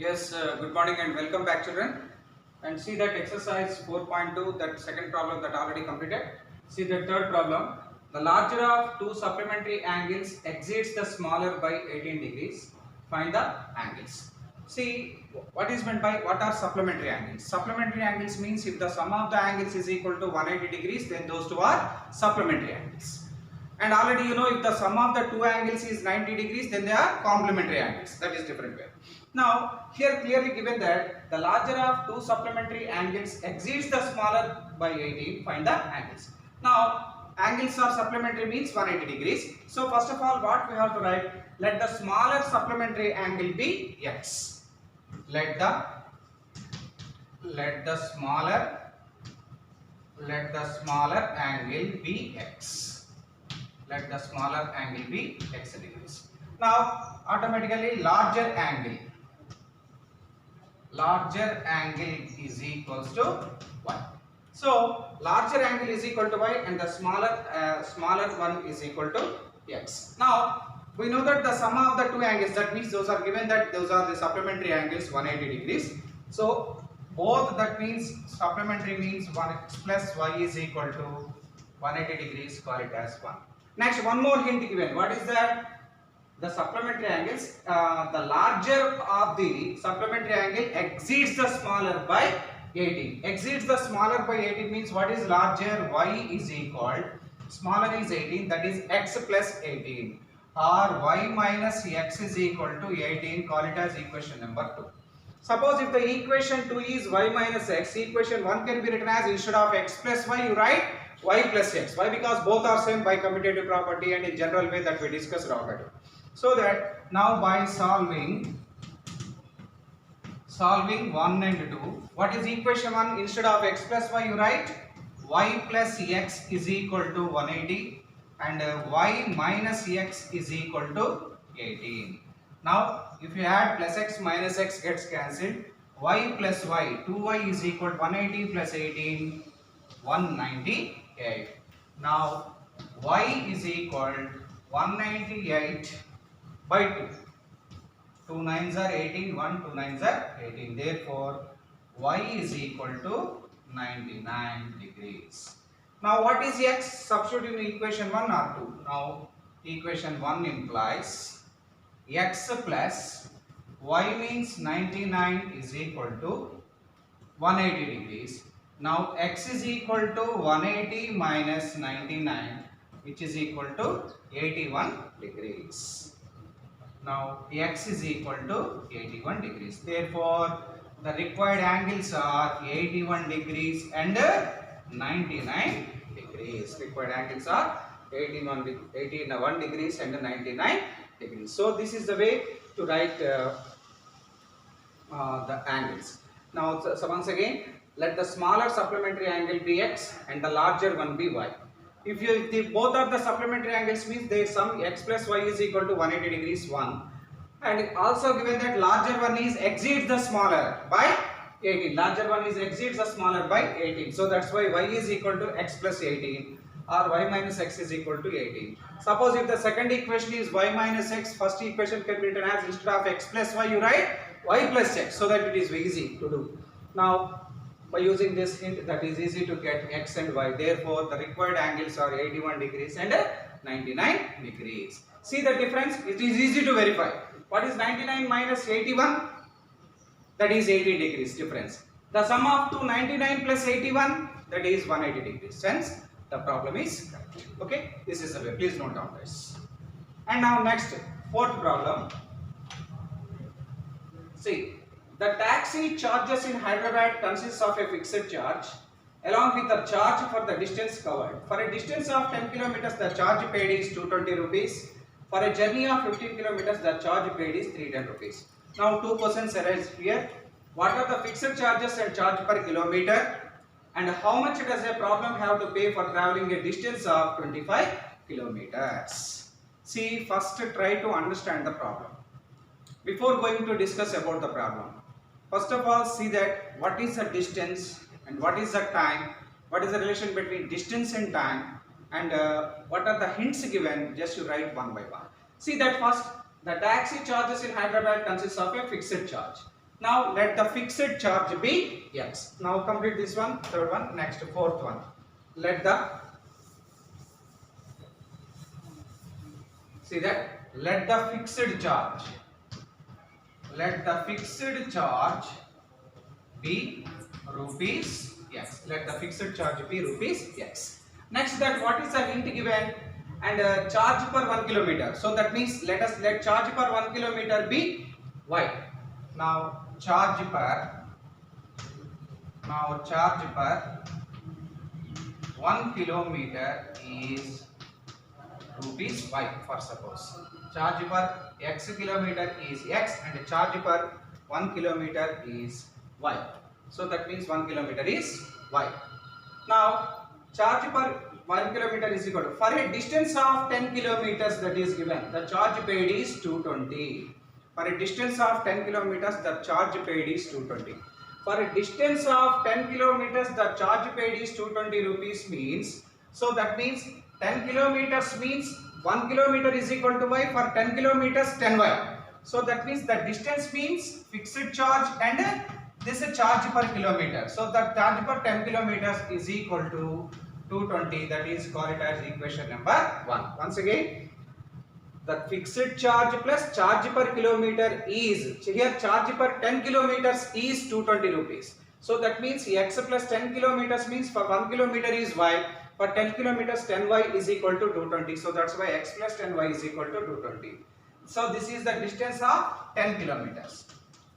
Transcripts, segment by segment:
Yes, good morning and welcome back, children. And see that exercise 4.2, that second problem that already completed. See the third problem. The larger of two supplementary angles exceeds the smaller by 18 degrees. Find the angles. See what is meant by what are supplementary angles? Supplementary angles means if the sum of the angles is equal to 180 degrees, then those two are supplementary angles. And already you know if the sum of the two angles is 90 degrees, then they are complementary angles. That is different way. Now here clearly given that the larger of two supplementary angles exceeds the smaller by 18, find the angles. Now angles are supplementary means 180 degrees. So first of all what we have to write, let the smaller supplementary angle be x. Let the smaller angle be x. Let the smaller angle be x degrees. Now automatically larger angle is equals to y. So larger angle is equal to y and the smaller one is equal to x. Now we know that the sum of the two angles, that means those are given that those are the supplementary angles 180 degrees. So both, that means supplementary means 1x plus y is equal to 180 degrees, call it as 1. Next, one more hint given. What is that? The supplementary angles, the larger of the supplementary angle exceeds the smaller by 18. Exceeds the smaller by 18 means what is larger? Y is equal, smaller is 18, that is x plus 18, or y minus x is equal to 18, call it as equation number 2. Suppose if the equation 2 is y minus x, equation 1 can be written as, instead of x plus y you write y plus x. Why? Because both are same by commutative property and in general way that we discussed already. So that now by solving 1 and 2, what is equation 1? Instead of x plus y you write y plus x is equal to 180 and y minus x is equal to 18. Now if you add plus x minus x gets cancelled, y plus y, 2y is equal to 180 plus 18, 198. Now y is equal 198 by 2. 2 9s are 18, 1 2 9s are 18. Therefore y is equal to 99 degrees. Now what is x? Substitute in equation 1 or 2. Now equation 1 implies x plus y means 99 is equal to 180 degrees. Now x is equal to 180 minus 99, which is equal to 81 degrees. Now x is equal to 81 degrees. Therefore the required angles are 81 degrees and 99 degrees. Required angles are 81 degrees and 99 degrees. So this is the way to write the angles. Now so once again, let the smaller supplementary angle be x and the larger one be y. If both are the supplementary angles means their sum x plus y is equal to 180 degrees 1, and also given that larger one is exceeds the smaller by 18. Larger one is exceeds the smaller by 18. So that's why y is equal to x plus 18 or y minus x is equal to 18. Suppose if the second equation is y minus x, first equation can be written as, instead of x plus y you write y plus x, so that it is easy to do. Now by using this hint, that is easy to get x and y. Therefore the required angles are 81 degrees and 99 degrees. See the difference? It is easy to verify. What is 99 minus 81? That is 80 degrees difference. The sum of 299 plus 81, that is 180 degrees. Hence the problem is correct. Okay, this is the way. Please note down this. And now next, fourth problem. See, the taxi charges in Hyderabad consists of a fixed charge along with the charge for the distance covered. For a distance of 10 kilometers, the charge paid is 220 rupees. For a journey of 15 kilometers, the charge paid is 310 rupees. Now two questions arise here. What are the fixed charges and charge per kilometer? And how much does a problem have to pay for traveling a distance of 25 kilometers? See, first try to understand the problem before going to discuss about the problem. First of all, see that what is the distance and what is the time, what is the relation between distance and time, and what are the hints given. Just you write one by one. See that first, the taxi charges in Hyderabad consists of a fixed charge. Now let the fixed charge be x. Now complete this one, third one, next fourth one. Let the see that let the fixed charge be rupees x. Let the fixed charge be rupees x. Next, that what is the hint given? And charge per 1 kilometer. So that means let charge per 1 kilometer be y. Now charge per 1 kilometer is rupees y, for suppose. Charge per x kilometer is x and charge per 1 kilometer is y. So that means 1 kilometer is y. Now charge per 1 kilometer is equal to, for a distance of 10 kilometers that is given, the charge paid is 220. For a distance of 10 kilometers, the charge paid is 220. For a distance of 10 kilometers, the charge paid is 220 rupees means, so that means 10 kilometers means 1 kilometer is equal to y, for 10 kilometers 10y. So that means the distance means fixed charge and this is charge per kilometer. So the charge per 10 kilometers is equal to 220, that is call it as equation number 1. Once again, the fixed charge plus charge per kilometer is, here charge per 10 kilometers is 220 rupees. So that means x plus 10 kilometers means for 1 kilometer is y, for 10 kilometers 10y is equal to 220. So that's why x plus 10y is equal to 220. So this is the distance of 10 kilometers.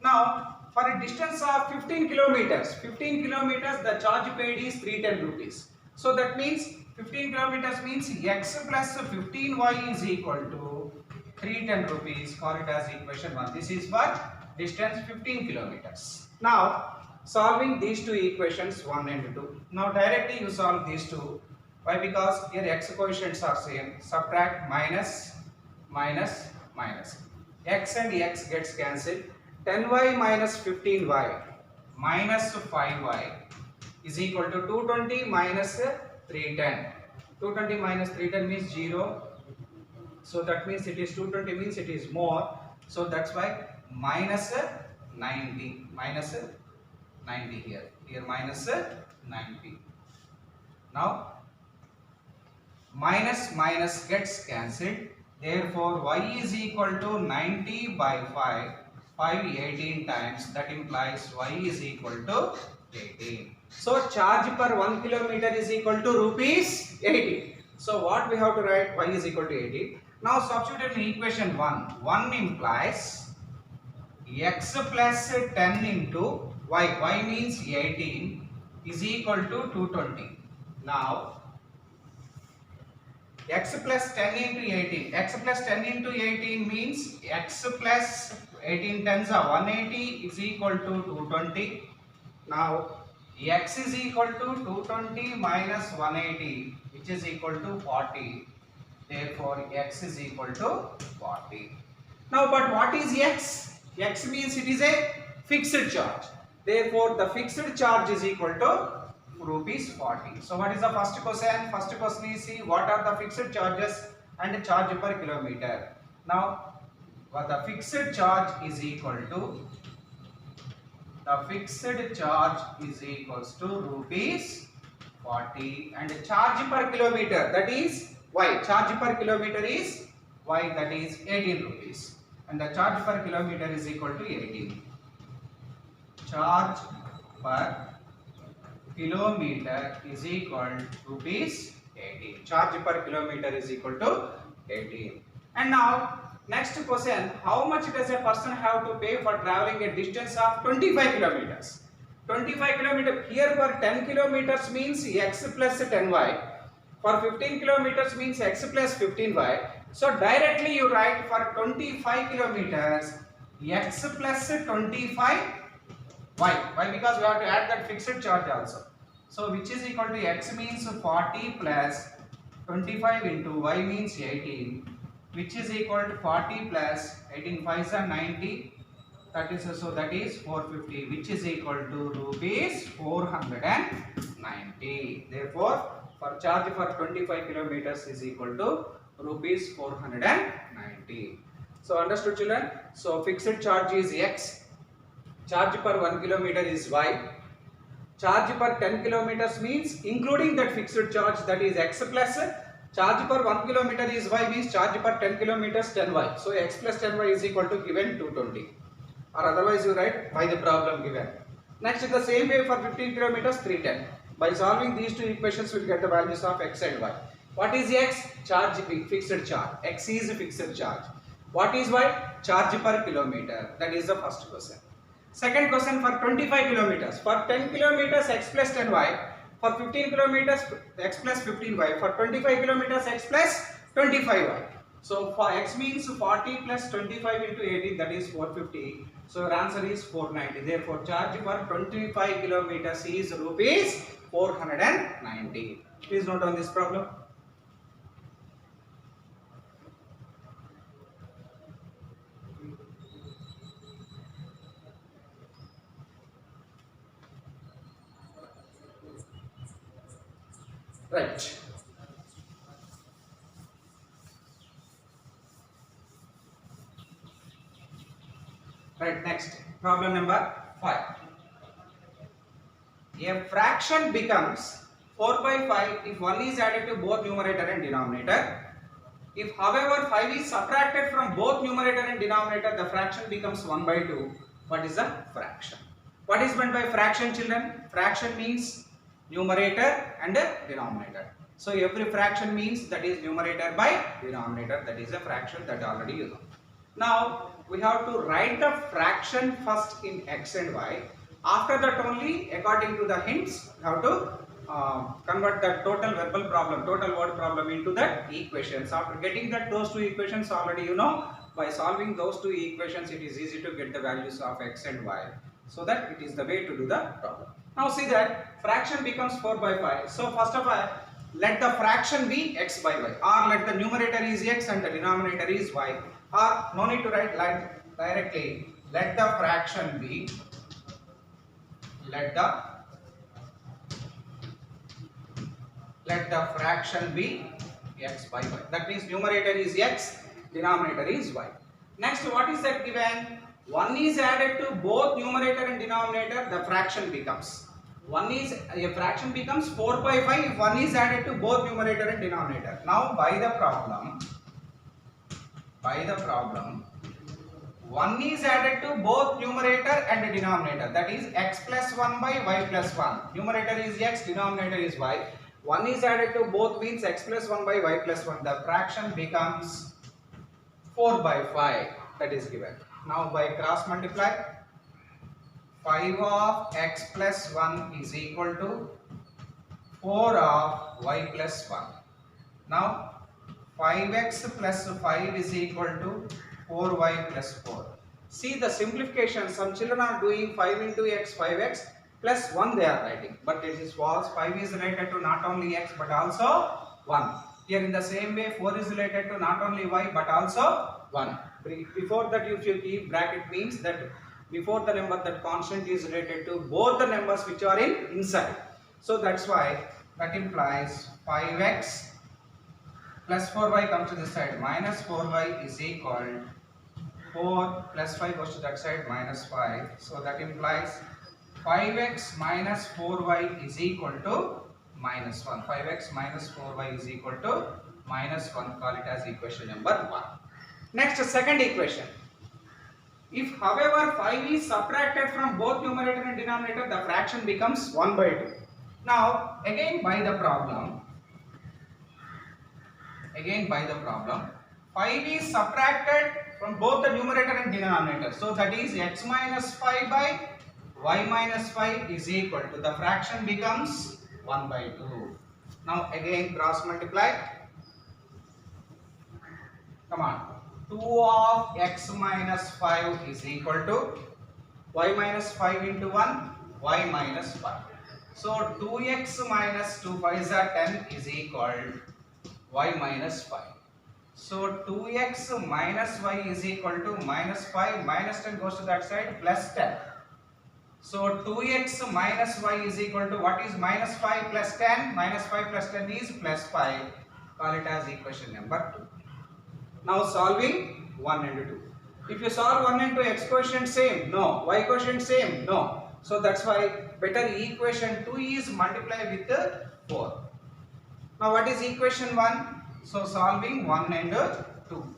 Now for a distance of 15 kilometers, the charge paid is 310 rupees. So that means 15 kilometers means x plus 15y is equal to 310 rupees. Call it as equation 1. This is what? Distance 15 kilometers. Now solving these two equations 1 and 2. Now directly you solve these two. Why? Because here x coefficients are same. Subtract minus, minus, minus. X and x gets cancelled. 10y minus 15y minus 5y is equal to 220 minus 310. 220 minus 310 means 0. So that means it is 220 means it is more. So that's why minus 90. Minus 90 here. Here minus 90. Now minus minus gets cancelled. Therefore y is equal to 90 by 5. 18 times, that implies y is equal to 18. So charge per 1 kilometer is equal to rupees 18. So what we have to write? Y is equal to 18. Now substitute in equation 1. 1 implies x plus 10 into y. Y means 18 is equal to 220. Now x plus 10 into 18. X plus 10 into 18 means x plus 18 tens are 180 is equal to 220. Now x is equal to 220 minus 180 which is equal to 40. Therefore x is equal to 40. Now but what is x? X means it is a fixed charge. Therefore the fixed charge is equal to rupees 40. So what is the first question? First question is see what are the fixed charges and charge per kilometer. Now the fixed charge is equal to rupees 40 and charge per kilometer, that is y. Charge per kilometer is y, that is 18 rupees and the charge per kilometer is equal to 18. Charge per kilometer is equal to rupees 18. Charge per kilometer is equal to 18. And now next question, how much does a person have to pay for traveling a distance of 25 kilometers? 25 kilometers, here for 10 kilometers means x plus 10y. For 15 kilometers means x plus 15y. So directly you write for 25 kilometers x plus 25y. Why? Because we have to add that fixed charge also. So which is equal to x means 40 plus 25 into y means 18. Which is equal to 40 plus 18 5s are 90, that is 450, which is equal to rupees 490. Therefore for charge for 25 kilometers is equal to rupees 490. So understood children? So fixed charge is x, charge per 1 kilometer is y. Charge per 10 kilometers means including that fixed charge, that is x plus charge per 1 kilometer is y means charge per 10 kilometers 10y. So x plus 10y is equal to given 220, or otherwise you write by the problem given. Next, in the same way for 15 kilometers 310. By solving these two equations we will get the values of x and y. What is x? Charge, fixed charge. X is fixed charge. What is y? Charge per kilometer. That is the first question. Second question, for 25 kilometers. For 10 kilometers x plus 10y. For 15 kilometers x plus 15y. For 25 kilometers x plus 25y. So for x means 40 plus 25 into 18, that is 450. So your answer is 490. Therefore charge per 25 kilometers is rupees 490. Please note on this problem. Right. Right, next, problem number 5. A fraction becomes 4 by 5 if 1 is added to both numerator and denominator. If however 5 is subtracted from both numerator and denominator, the fraction becomes 1 by 2. What is a fraction? What is meant by fraction, children? Fraction means numerator and denominator. So every fraction means that is numerator by denominator, that is a fraction, that already you know. Now we have to write the fraction first in x and y. After that only, according to the hints, we have to convert the total verbal problem, total word problem into that equations. After getting that those two equations already you know, by solving those two equations it is easy to get the values of x and y. So that it is the way to do the problem. Now see that fraction becomes 4 by 5. So first of all, let the fraction be x by y, or let the numerator is x and the denominator is y, or no need to write like directly, let the fraction be, let the fraction be x by y. That means numerator is x, denominator is y. Next, what is that given? 1 is added to both numerator and denominator, the fraction becomes. A fraction becomes 4 by 5 if 1 is added to both numerator and denominator. Now by the problem, 1 is added to both numerator and denominator, that is x plus 1 by y plus 1. Numerator is x, denominator is y. 1 is added to both means x plus 1 by y plus 1. The fraction becomes 4 by 5, that is given. Now by cross multiply, 5 of x plus 1 is equal to 4 of y plus 1. Now 5x plus 5 is equal to 4y plus 4. See the simplification, some children are doing 5 into x, 5x plus 1 they are writing, but it is false. 5 is related to not only x but also 1. Here in the same way 4 is related to not only y but also 1. Before that if you keep bracket means that before the number that constant is related to both the numbers which are inside. So that's why that implies 5x plus 4y comes to this side, minus 4y is equal 4 plus 5 goes to that side, minus 5. So that implies 5x minus 4y is equal to minus 1. 5x minus 4y is equal to minus 1. Call it as equation number 1. Next, second equation. If however 5 is subtracted from both numerator and denominator, the fraction becomes 1 by 2. Now again by the problem, 5 is subtracted from both the numerator and denominator. So that is x minus 5 by y minus 5 is equal to, the fraction becomes 1 by 2. Now again cross multiply. Come on. 2 of x minus 5 is equal to y minus 5 into 1, y minus 5. So 2x minus 2 5 is 10 is equal y minus 5. So 2x minus y is equal to minus 5, minus 10 goes to that side, plus 10. So 2x minus y is equal to, what is minus 5 plus 10? Minus 5 plus 10 is plus 5. Call it as equation number 2. Now solving 1 and 2. If you solve 1 and 2, x quotient same? No. Y quotient same? No. So that's why better equation 2 is multiply with 4. Now what is equation 1? So solving 1 and 2.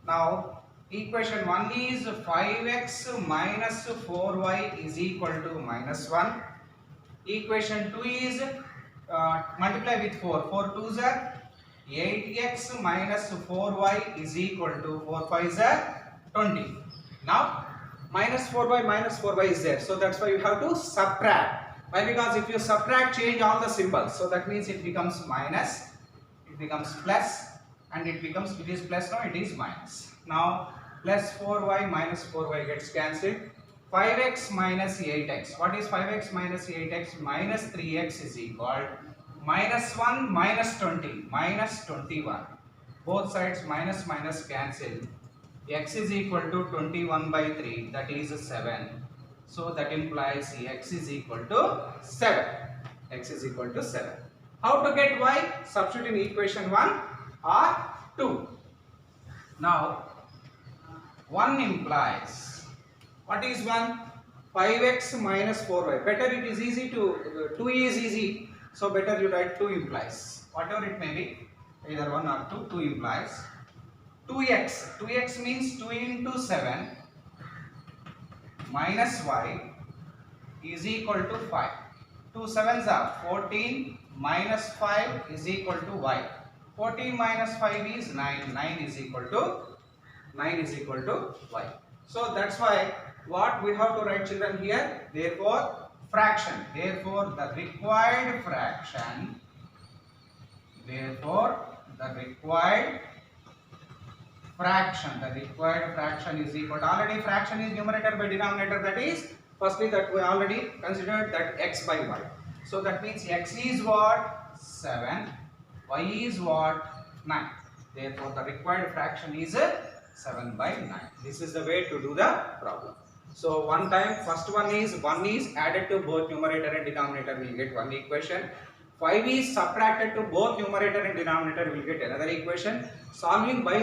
Now equation 1 is 5x minus 4y is equal to minus 1. Equation 2 is multiply with 4. 4 2s are 8x minus 4y is equal to 4 5s are 20. Now minus 4y is there. So that's why you have to subtract. Why? Because if you subtract, change all the symbols. So that means it becomes minus, it becomes plus, and it is plus now, it is minus. Now plus 4y minus 4y gets cancelled. 5x minus 8x. What is 5x minus 8x? Minus 3x is equal minus 1 minus 20 minus 21. Both sides minus minus cancel. X is equal to 21 by 3, that is 7. So that implies x is equal to 7. X is equal to 7. How to get y? Substitute in equation 1 or 2. Now 1 implies, what is 1? 5x minus 4y. Better it is easy to, 2 is easy. So better you write 2 implies. Whatever it may be, either 1 or 2, 2 implies. 2x. 2x means 2 into 7 minus y is equal to 5. 2 7s are 14 minus 5 is equal to y. 14 minus 5 is 9. 9 is equal to y. So that's why what we have to write, children, here, therefore fraction. Therefore the required fraction. Therefore the required fraction. The required fraction is equal to, already fraction is numerator by denominator, that is firstly that we already considered that x by y. So that means x is what? 7. Y is what? 9. Therefore the required fraction is 7 by 9. This is the way to do the problem. So one time, first one is 1 is added to both numerator and denominator, we will get one equation. 5 is subtracted to both numerator and denominator, we will get another equation. Solving by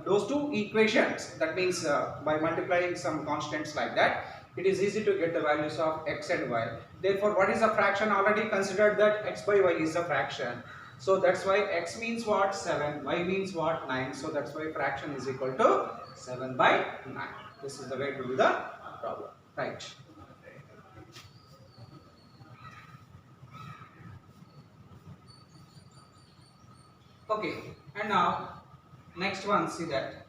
those two equations, that means by multiplying some constants like that, it is easy to get the values of x and y. Therefore what is the fraction? Already considered that x by y is a fraction. So that's why x means what? 7, y means what? 9. So that's why fraction is equal to 7 by 9. This is the way to do the problem. Right. Okay, and now next one, see that.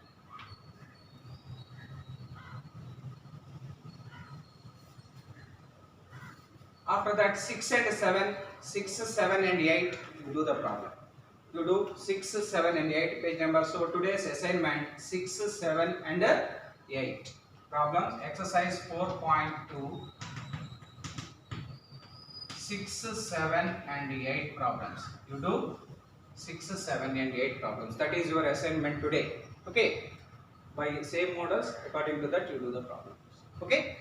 After that 6 and 7, 6, 7 and 8, you do the problem. You do 6, 7 and 8 page number. So today's assignment 6, 7 and 8. Problems, exercise 4.2, 6, 7 and 8 problems. You do 6, 7 and 8 problems. That is your assignment today. Okay. By same models, according to that you do the problems. Okay.